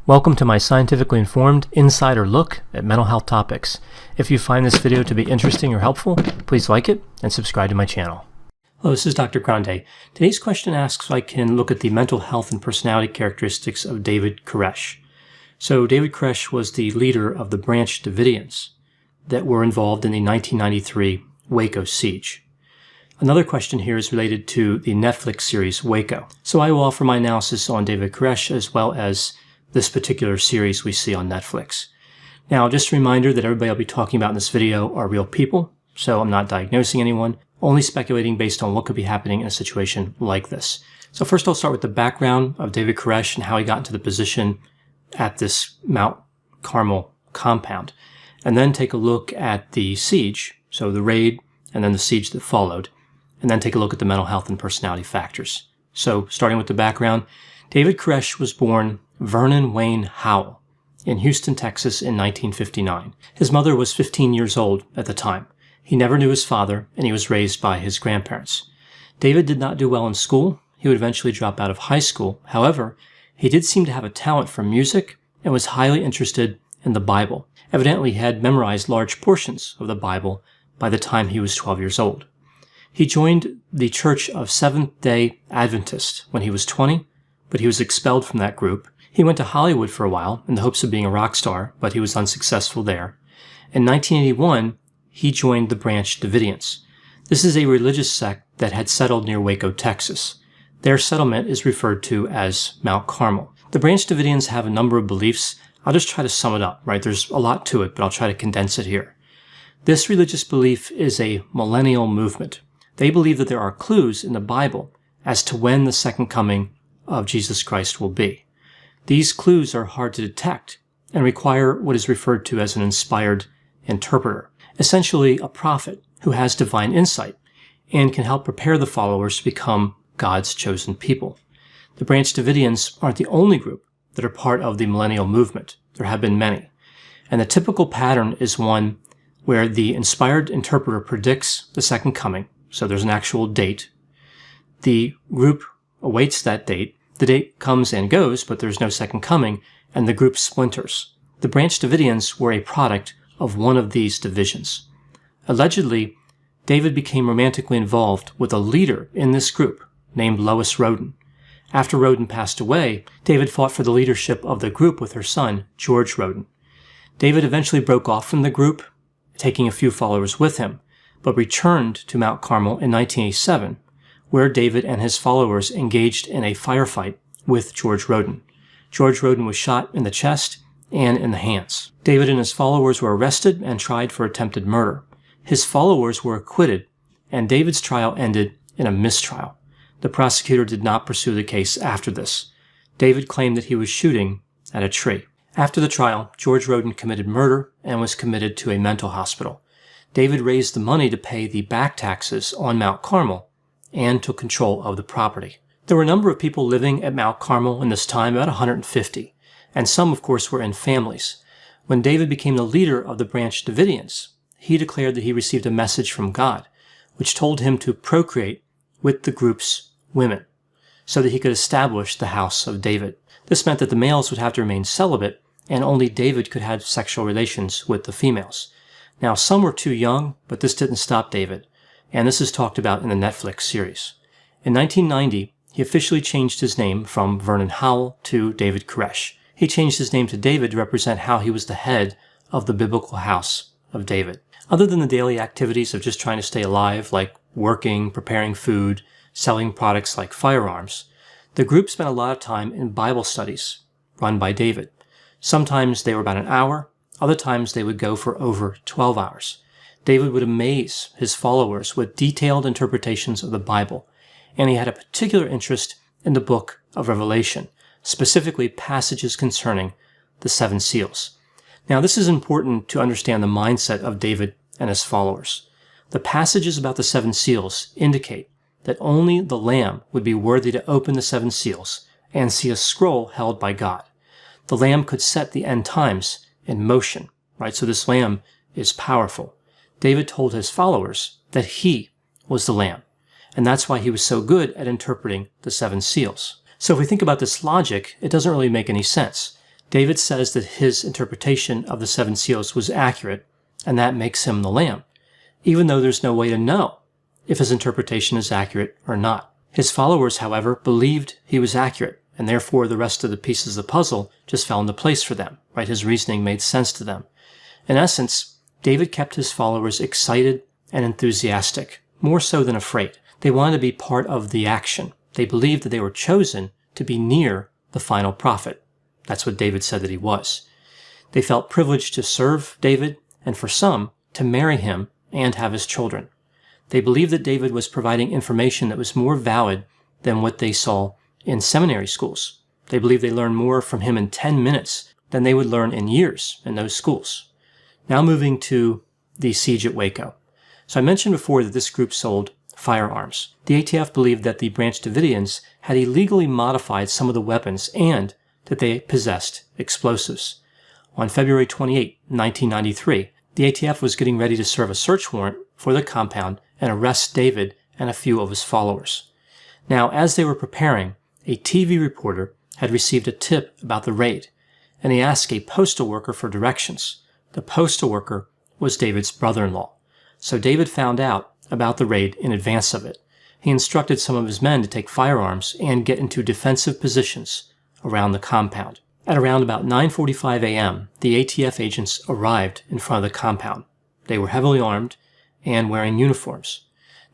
Welcome to my scientifically informed insider look at mental health topics. If you find this video to be interesting or helpful, please like it and subscribe to my channel. Hello, this is Dr. Grande. Today's question asks if I can look at the mental health and personality characteristics of David Koresh. So David Koresh was the leader of the Branch Davidians that were involved in the 1993 Waco siege. Another question here is related to the Netflix series Waco. So I will offer my analysis on David Koresh as well as this particular series we see on Netflix. Now, just a reminder that everybody I'll be talking about in this video are real people, so I'm not diagnosing anyone, only speculating based on what could be happening in a situation like this. So first I'll start with the background of David Koresh and how he got into the position at this Mount Carmel compound, and then take a look at the siege, so the raid and then the siege that followed, and then take a look at the mental health and personality factors. So starting with the background, David Koresh was born Vernon Wayne Howell in Houston, Texas in 1959. His mother was 15 years old at the time. He never knew his father, and he was raised by his grandparents. David did not do well in school. He would eventually drop out of high school. However, he did seem to have a talent for music and was highly interested in the Bible. Evidently, he had memorized large portions of the Bible by the time he was 12 years old. He joined the Church of Seventh-day Adventists when he was 20, but he was expelled from that group. He went to Hollywood for a while in the hopes of being a rock star, but he was unsuccessful there. In 1981, he joined the Branch Davidians. This is a religious sect that had settled near Waco, Texas. Their settlement is referred to as Mount Carmel. The Branch Davidians have a number of beliefs. I'll just try to sum it up, right? There's a lot to it, but I'll try to condense it here. This religious belief is a millennial movement. They believe that there are clues in the Bible as to when the second coming of Jesus Christ will be. These clues are hard to detect and require what is referred to as an inspired interpreter, essentially a prophet who has divine insight and can help prepare the followers to become God's chosen people. The Branch Davidians aren't the only group that are part of the millennial movement. There have been many. And the typical pattern is one where the inspired interpreter predicts the second coming, so there's an actual date. The group awaits that date. The date comes and goes, but there's no second coming, and the group splinters. The Branch Davidians were a product of one of these divisions. Allegedly, David became romantically involved with a leader in this group named Lois Roden. After Roden passed away, David fought for the leadership of the group with her son, George Roden. David eventually broke off from the group, taking a few followers with him, but returned to Mount Carmel in 1987, where David and his followers engaged in a firefight with George Roden. George Roden was shot in the chest and in the hands. David and his followers were arrested and tried for attempted murder. His followers were acquitted, and David's trial ended in a mistrial. The prosecutor did not pursue the case after this. David claimed that he was shooting at a tree. After the trial, George Roden committed murder and was committed to a mental hospital. David raised the money to pay the back taxes on Mount Carmel and took control of the property. There were a number of people living at Mount Carmel in this time, about 150, and some, of course, were in families. When David became the leader of the Branch Davidians, he declared that he received a message from God, which told him to procreate with the group's women, so that he could establish the house of David. This meant that the males would have to remain celibate, and only David could have sexual relations with the females. Now, some were too young, but this didn't stop David, and this is talked about in the Netflix series. In 1990, he officially changed his name from Vernon Howell to David Koresh. He changed his name to David to represent how he was the head of the biblical house of David. Other than the daily activities of just trying to stay alive, like working, preparing food, selling products like firearms, the group spent a lot of time in Bible studies run by David. Sometimes they were about an hour, other times they would go for over 12 hours. David would amaze his followers with detailed interpretations of the Bible, and he had a particular interest in the book of Revelation, specifically passages concerning the seven seals. Now, this is important to understand the mindset of David and his followers. The passages about the seven seals indicate that only the Lamb would be worthy to open the seven seals and see a scroll held by God. The Lamb could set the end times in motion, right? So this Lamb is powerful. David told his followers that he was the Lamb, and that's why he was so good at interpreting the seven seals. So if we think about this logic, it doesn't really make any sense. David says that his interpretation of the 7 seals was accurate, and that makes him the Lamb, even though there's no way to know if his interpretation is accurate or not. His followers, however, believed he was accurate, and therefore the rest of the pieces of the puzzle just fell into place for them, right? His reasoning made sense to them. In essence, David kept his followers excited and enthusiastic, more so than afraid. They wanted to be part of the action. They believed that they were chosen to be near the final prophet. That's what David said that he was. They felt privileged to serve David, and for some, to marry him and have his children. They believed that David was providing information that was more valid than what they saw in seminary schools. They believed they learned more from him in 10 minutes than they would learn in years in those schools. Now moving to the siege at Waco. So I mentioned before that this group sold firearms. The ATF believed that the Branch Davidians had illegally modified some of the weapons and that they possessed explosives. On February 28, 1993, the ATF was getting ready to serve a search warrant for the compound and arrest David and a few of his followers. Now, as they were preparing, a TV reporter had received a tip about the raid, and he asked a postal worker for directions. The postal worker was David's brother-in-law. So David found out about the raid in advance of it. He instructed some of his men to take firearms and get into defensive positions around the compound. At around about 9:45 a.m., the ATF agents arrived in front of the compound. They were heavily armed and wearing uniforms.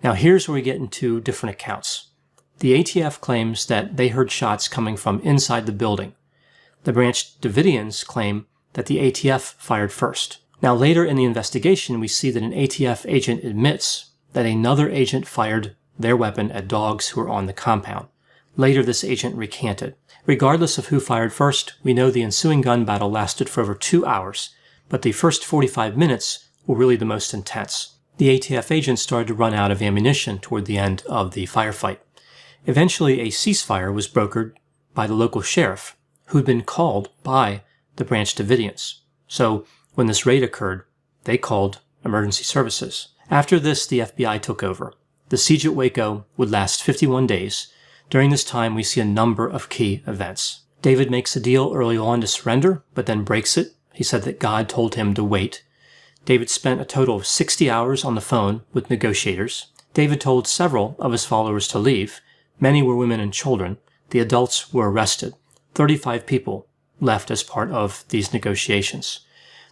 Now here's where we get into different accounts. The ATF claims that they heard shots coming from inside the building. The Branch Davidians claim that the ATF fired first. Now later in the investigation, we see that an ATF agent admits that another agent fired their weapon at dogs who were on the compound. Later, this agent recanted. Regardless of who fired first, we know the ensuing gun battle lasted for over 2 hours, but the first 45 minutes were really the most intense. The ATF agents started to run out of ammunition toward the end of the firefight. Eventually, a ceasefire was brokered by the local sheriff, who'd been called by the Branch Davidians. So, when this raid occurred, they called emergency services. After this, the FBI took over. The siege at Waco would last 51 days. During this time, we see a number of key events. David makes a deal early on to surrender, but then breaks it. He said that God told him to wait. David spent a total of 60 hours on the phone with negotiators. David told several of his followers to leave. Many were women and children. The adults were arrested. 35 people left as part of these negotiations.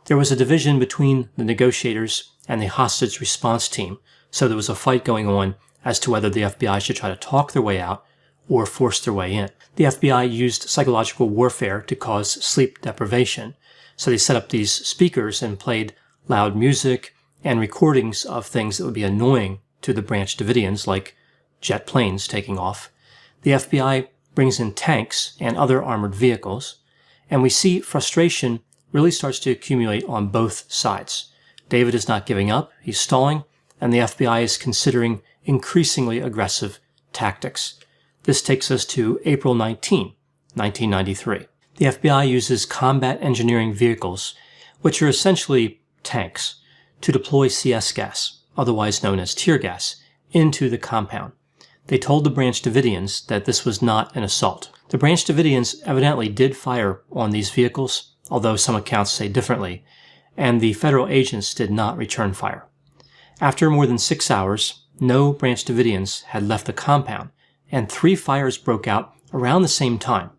There was a division between the negotiators and the hostage response team, so there was a fight going on as to whether the FBI should try to talk their way out or force their way in. The FBI used psychological warfare to cause sleep deprivation, so they set up these speakers and played loud music and recordings of things that would be annoying to the Branch Davidians, like jet planes taking off. The FBI brings in tanks and other armored vehicles, and we see frustration really starts to accumulate on both sides. David is not giving up, he's stalling, and the FBI is considering increasingly aggressive tactics. This takes us to April 19, 1993. The FBI uses combat engineering vehicles, which are essentially tanks, to deploy CS gas, otherwise known as tear gas, into the compound. They told the Branch Davidians that this was not an assault. The Branch Davidians evidently did fire on these vehicles, although some accounts say differently, and the federal agents did not return fire. After more than 6 hours, no Branch Davidians had left the compound, and 3 fires broke out around the same time,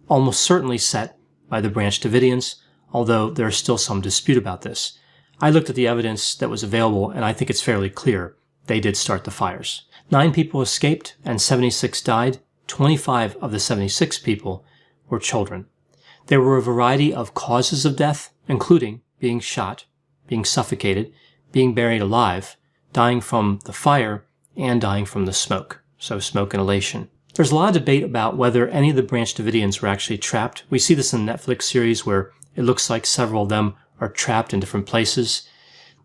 almost certainly set by the Branch Davidians, although there is still some dispute about this. I looked at the evidence that was available, and I think it's fairly clear they did start the fires. 9 people escaped, and 76 died. 25 of the 76 people were children. There were a variety of causes of death, including being shot, being suffocated, being buried alive, dying from the fire, and dying from the smoke. So smoke inhalation. There's a lot of debate about whether any of the Branch Davidians were actually trapped. We see this in the Netflix series where it looks like several of them are trapped in different places.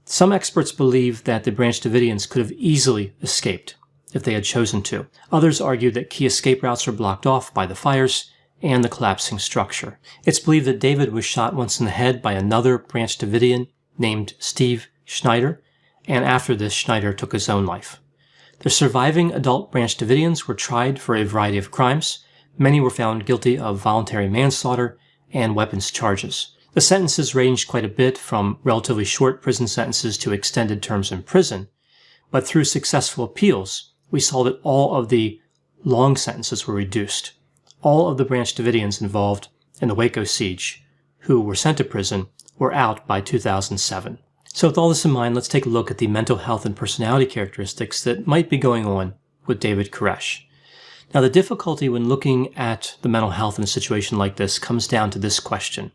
Some experts believe that the Branch Davidians could have easily escaped if they had chosen to. Others argue that key escape routes were blocked off by the fires and the collapsing structure. It's believed that David was shot once in the head by another Branch Davidian named Steve Schneider, and after this, Schneider took his own life. The surviving adult Branch Davidians were tried for a variety of crimes. Many were found guilty of voluntary manslaughter and weapons charges. The sentences ranged quite a bit from relatively short prison sentences to extended terms in prison, but through successful appeals, we saw that all of the long sentences were reduced. All of the Branch Davidians involved in the Waco siege, who were sent to prison, were out by 2007. So with all this in mind, let's take a look at the mental health and personality characteristics that might be going on with David Koresh. Now, the difficulty when looking at the mental health in a situation like this comes down to this question.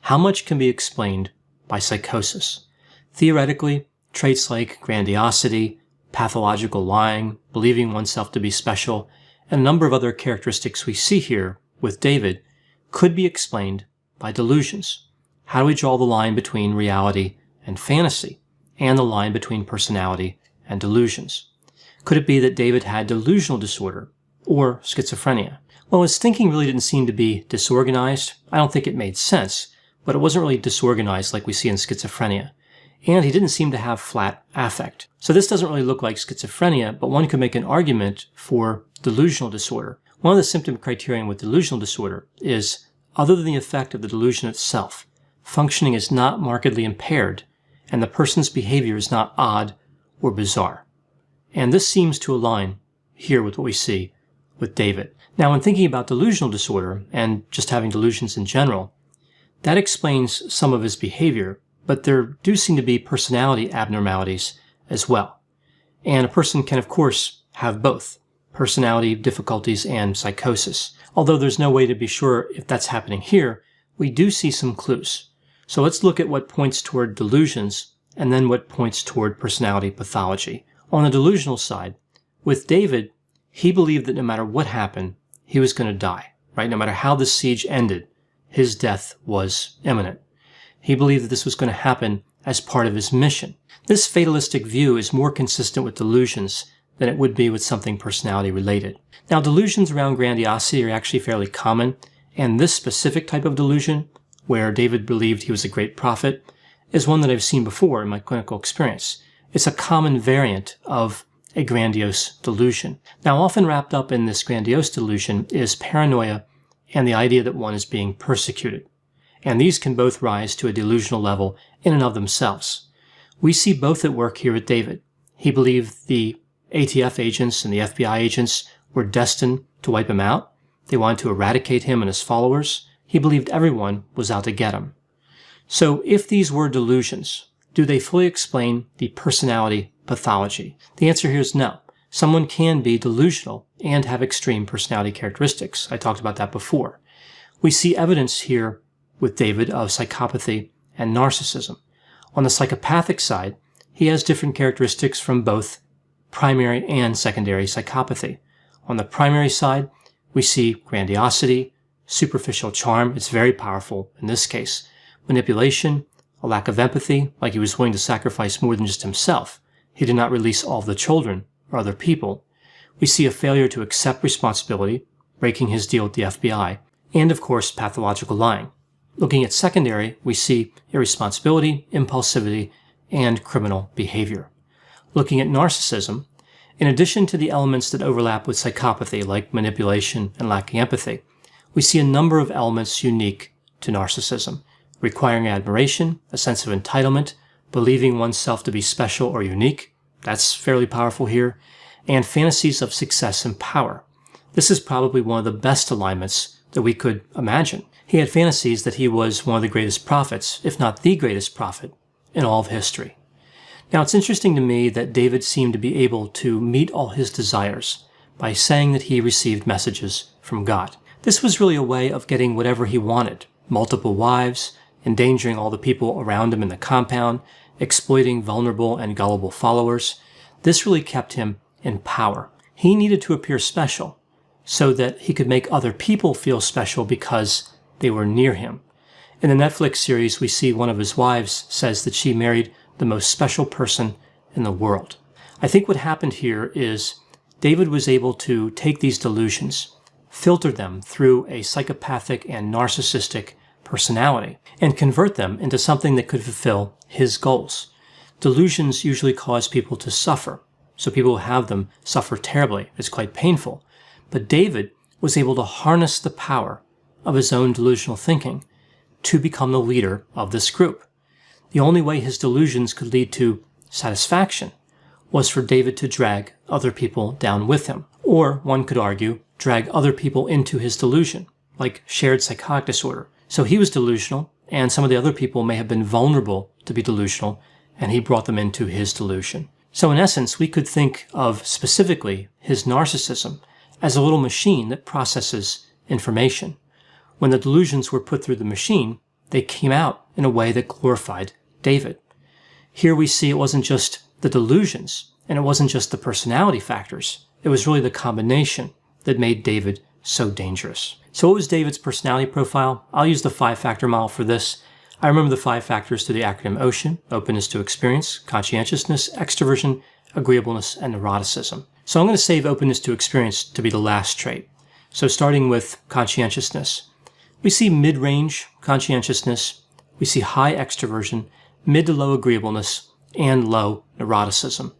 How much can be explained by psychosis? Theoretically, traits like grandiosity, pathological lying, believing oneself to be special, and a number of other characteristics we see here with David could be explained by delusions. How do we draw the line between reality and fantasy, and the line between personality and delusions? Could it be that David had delusional disorder or schizophrenia? Well, his thinking really didn't seem to be disorganized. I don't think it made sense, but it wasn't really disorganized like we see in schizophrenia. And he didn't seem to have flat affect. So this doesn't really look like schizophrenia, but one could make an argument for delusional disorder. One of the symptom criterion with delusional disorder is, other than the effect of the delusion itself, functioning is not markedly impaired, and the person's behavior is not odd or bizarre. And this seems to align here with what we see with David. Now, when thinking about delusional disorder, and just having delusions in general, that explains some of his behavior, but there do seem to be personality abnormalities as well. And a person can, of course, have both personality difficulties and psychosis. Although there's no way to be sure if that's happening here, we do see some clues. So let's look at what points toward delusions and then what points toward personality pathology. On the delusional side, with David, he believed that no matter what happened, he was going to die, right? No matter how the siege ended, his death was imminent. He believed that this was going to happen as part of his mission. This fatalistic view is more consistent with delusions than it would be with something personality related. Now, delusions around grandiosity are actually fairly common, and this specific type of delusion, where David believed he was a great prophet, is one that I've seen before in my clinical experience. It's a common variant of a grandiose delusion. Now, often wrapped up in this grandiose delusion is paranoia and the idea that one is being persecuted. And these can both rise to a delusional level in and of themselves. We see both at work here with David. He believed the ATF agents and the FBI agents were destined to wipe him out. They wanted to eradicate him and his followers. He believed everyone was out to get him. So if these were delusions, do they fully explain the personality pathology? The answer here is no. Someone can be delusional and have extreme personality characteristics. I talked about that before. We see evidence here with David of psychopathy and narcissism. On the psychopathic side, he has different characteristics from both primary and secondary psychopathy. On the primary side, we see grandiosity, superficial charm. It's very powerful in this case. Manipulation, a lack of empathy, like he was willing to sacrifice more than just himself. He did not release all of the children or other people. We see a failure to accept responsibility, breaking his deal with the FBI, and of course, pathological lying. Looking at secondary, we see irresponsibility, impulsivity, and criminal behavior. Looking at narcissism, in addition to the elements that overlap with psychopathy, like manipulation and lacking empathy, we see a number of elements unique to narcissism, requiring admiration, a sense of entitlement, believing oneself to be special or unique, that's fairly powerful here, and fantasies of success and power. This is probably one of the best alignments that we could imagine. He had fantasies that he was one of the greatest prophets, if not the greatest prophet, in all of history. Now, it's interesting to me that David seemed to be able to meet all his desires by saying that he received messages from God. This was really a way of getting whatever he wanted: multiple wives, endangering all the people around him in the compound, exploiting vulnerable and gullible followers. This really kept him in power. He needed to appear special so that he could make other people feel special because they were near him. In the Netflix series, we see one of his wives says that she married the most special person in the world. I think what happened here is David was able to take these delusions, filter them through a psychopathic and narcissistic personality, and convert them into something that could fulfill his goals. Delusions usually cause people to suffer, so people who have them suffer terribly. It's quite painful. But David was able to harness the power of his own delusional thinking to become the leader of this group. The only way his delusions could lead to satisfaction was for David to drag other people down with him, or one could argue, drag other people into his delusion, like shared psychotic disorder. So he was delusional, and some of the other people may have been vulnerable to be delusional, and he brought them into his delusion. So in essence, we could think of specifically his narcissism as a little machine that processes information. When the delusions were put through the machine, they came out in a way that glorified David. Here we see it wasn't just the delusions, and it wasn't just the personality factors. It was really the combination that made David so dangerous. So what was David's personality profile? I'll use the 5-factor model for this. I remember the 5 factors through the acronym OCEAN: openness to experience, conscientiousness, extroversion, agreeableness, and neuroticism. So I'm going to save openness to experience to be the last trait. So starting with conscientiousness, we see mid-range conscientiousness, we see high extroversion, mid to low agreeableness, and low neuroticism.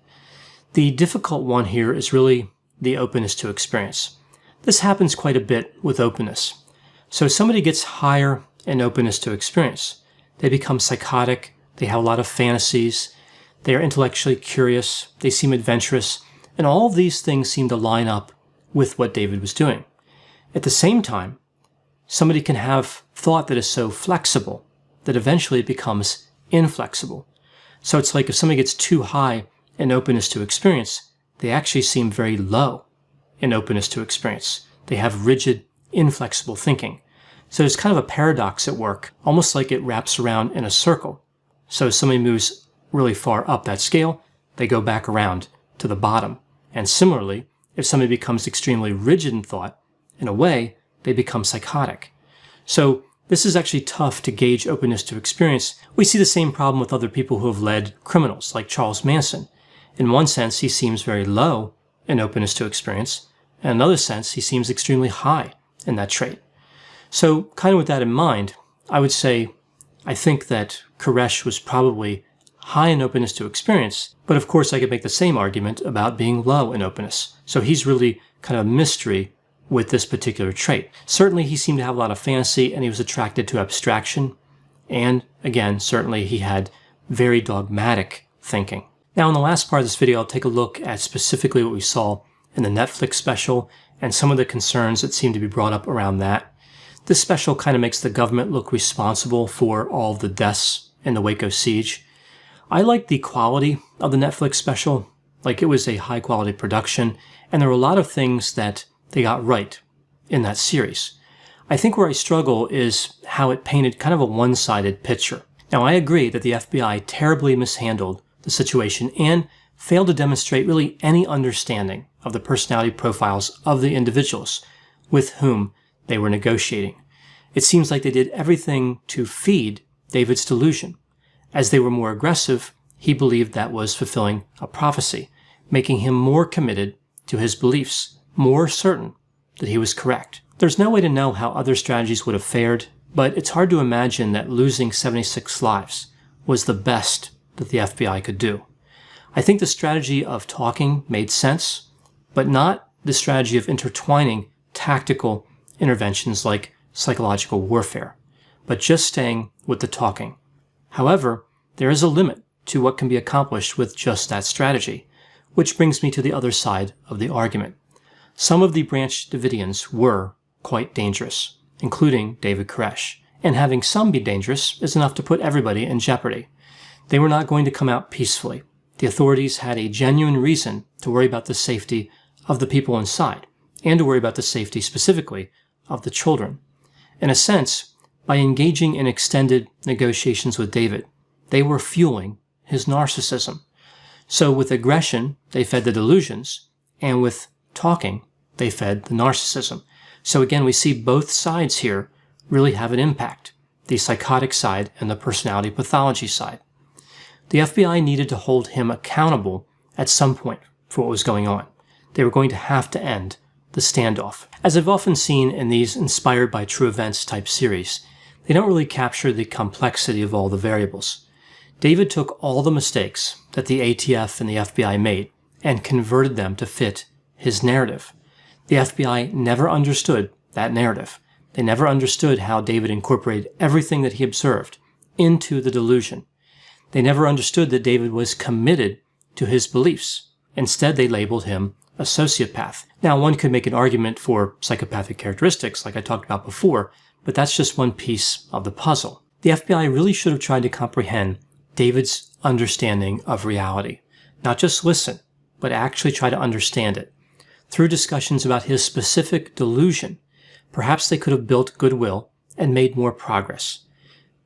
The difficult one here is really the openness to experience. This happens quite a bit with openness. So somebody gets higher in openness to experience. They become psychotic, they have a lot of fantasies, they are intellectually curious, they seem adventurous, and all of these things seem to line up with what David was doing. At the same time, somebody can have thought that is so flexible that eventually it becomes inflexible. So it's like if somebody gets too high in openness to experience, they actually seem very low in openness to experience. They have rigid, inflexible thinking. So there's kind of a paradox at work, almost like it wraps around in a circle. So if somebody moves really far up that scale, they go back around to the bottom. And similarly, if somebody becomes extremely rigid in thought, in a way, they become psychotic. So this is actually tough to gauge openness to experience. We see the same problem with other people who have led criminals, like Charles Manson. In one sense, he seems very low in openness to experience. In another sense, he seems extremely high in that trait. So kind of with that in mind, I would say I think that Koresh was probably high in openness to experience, but of course I could make the same argument about being low in openness. So he's really kind of a mystery with this particular trait. Certainly he seemed to have a lot of fantasy and he was attracted to abstraction. And again, certainly he had very dogmatic thinking. Now in the last part of this video, I'll take a look at specifically what we saw in the Netflix special and some of the concerns that seem to be brought up around that. This special kind of makes the government look responsible for all of the deaths in the Waco siege. I like the quality of the Netflix special. Like, it was a high quality production, and there were a lot of things that they got right in that series. I think where I struggle is how it painted kind of a one-sided picture. Now, I agree that the FBI terribly mishandled the situation and failed to demonstrate really any understanding of the personality profiles of the individuals with whom they were negotiating. It seems like they did everything to feed David's delusion. As they were more aggressive, he believed that was fulfilling a prophecy, making him more committed to his beliefs, more certain that he was correct. There's no way to know how other strategies would have fared, but it's hard to imagine that losing 76 lives was the best that the FBI could do. I think the strategy of talking made sense, but not the strategy of intertwining tactical interventions like psychological warfare, but just staying with the talking. However, there is a limit to what can be accomplished with just that strategy, which brings me to the other side of the argument. Some of the Branch Davidians were quite dangerous, including David Koresh, and having some be dangerous is enough to put everybody in jeopardy. They were not going to come out peacefully. The authorities had a genuine reason to worry about the safety of the people inside, and to worry about the safety specifically of the children. In a sense, by engaging in extended negotiations with David, they were fueling his narcissism. So with aggression, they fed the delusions, and with talking, they fed the narcissism. So again, we see both sides here really have an impact, the psychotic side and the personality pathology side. The FBI needed to hold him accountable at some point for what was going on. They were going to have to end the standoff. As I've often seen in these inspired by true events type series, they don't really capture the complexity of all the variables. David took all the mistakes that the ATF and the FBI made and converted them to fit his narrative. The FBI never understood that narrative. They never understood how David incorporated everything that he observed into the delusion. They never understood that David was committed to his beliefs. Instead, they labeled him a sociopath. Now, one could make an argument for psychopathic characteristics, like I talked about before, but that's just one piece of the puzzle. The FBI really should have tried to comprehend David's understanding of reality. Not just listen, but actually try to understand it. Through discussions about his specific delusion, perhaps they could have built goodwill and made more progress.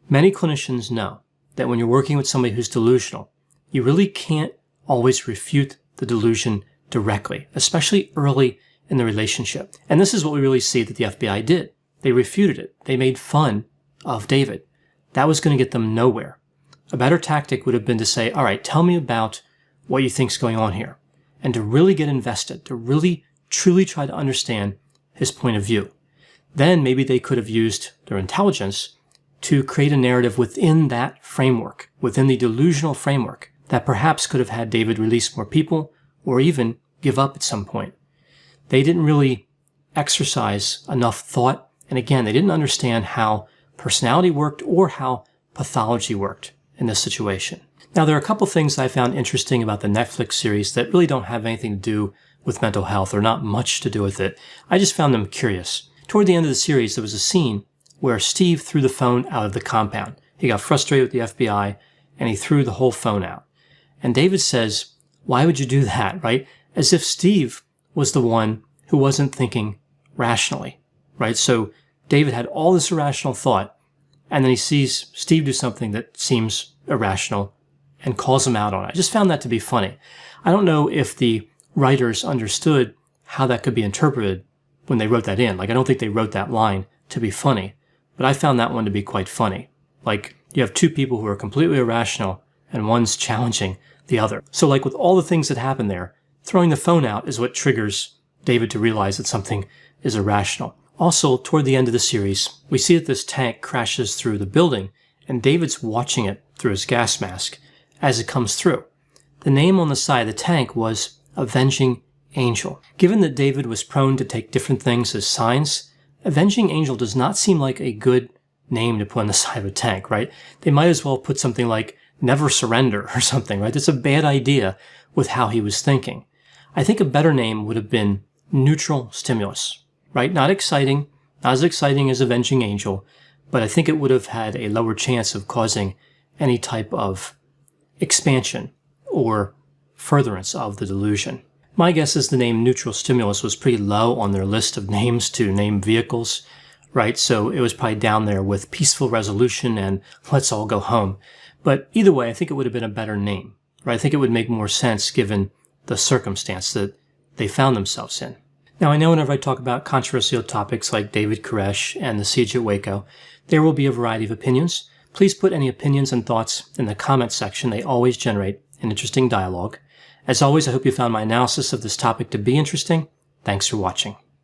Many clinicians know that when you're working with somebody who's delusional, you really can't always refute the delusion directly, especially early in the relationship. And this is what we really see that the FBI did. They refuted it. They made fun of David. That was going to get them nowhere. A better tactic would have been to say, all right, tell me about what you think's going on here, and to really get invested, to really truly try to understand his point of view. Then maybe they could have used their intelligence to create a narrative within that framework, within the delusional framework, that perhaps could have had David release more people or even give up at some point. They didn't really exercise enough thought, and again, they didn't understand how personality worked or how pathology worked in this situation. Now, there are a couple things I found interesting about the Netflix series that really don't have anything to do with mental health or not much to do with it. I just found them curious. Toward the end of the series, there was a scene where Steve threw the phone out of the compound. He got frustrated with the FBI and he threw the whole phone out. And David says, why would you do that, right? As if Steve was the one who wasn't thinking rationally, right? So David had all this irrational thought, and then he sees Steve do something that seems irrational and calls him out on it. I just found that to be funny. I don't know if the writers understood how that could be interpreted when they wrote that in. Like, I don't think they wrote that line to be funny, but I found that one to be quite funny. Like, you have two people who are completely irrational, and one's challenging the other. So like with all the things that happen there, throwing the phone out is what triggers David to realize that something is irrational. Also, toward the end of the series, we see that this tank crashes through the building, and David's watching it through his gas mask as it comes through. The name on the side of the tank was Avenging Angel. Given that David was prone to take different things as signs, Avenging Angel does not seem like a good name to put on the side of a tank, right? They might as well put something like Never Surrender or something, right? That's a bad idea with how he was thinking. I think a better name would have been Neutral Stimulus, right? Not exciting, not as exciting as Avenging Angel, but I think it would have had a lower chance of causing any type of expansion or furtherance of the delusion. My guess is the name Neutral Stimulus was pretty low on their list of names to name vehicles, right? So it was probably down there with Peaceful Resolution and Let's All Go Home. But either way, I think it would have been a better name, right? I think it would make more sense given the circumstance that they found themselves in. Now, I know whenever I talk about controversial topics like David Koresh and the siege at Waco, there will be a variety of opinions. Please put any opinions and thoughts in the comments section. They always generate an interesting dialogue. As always, I hope you found my analysis of this topic to be interesting. Thanks for watching.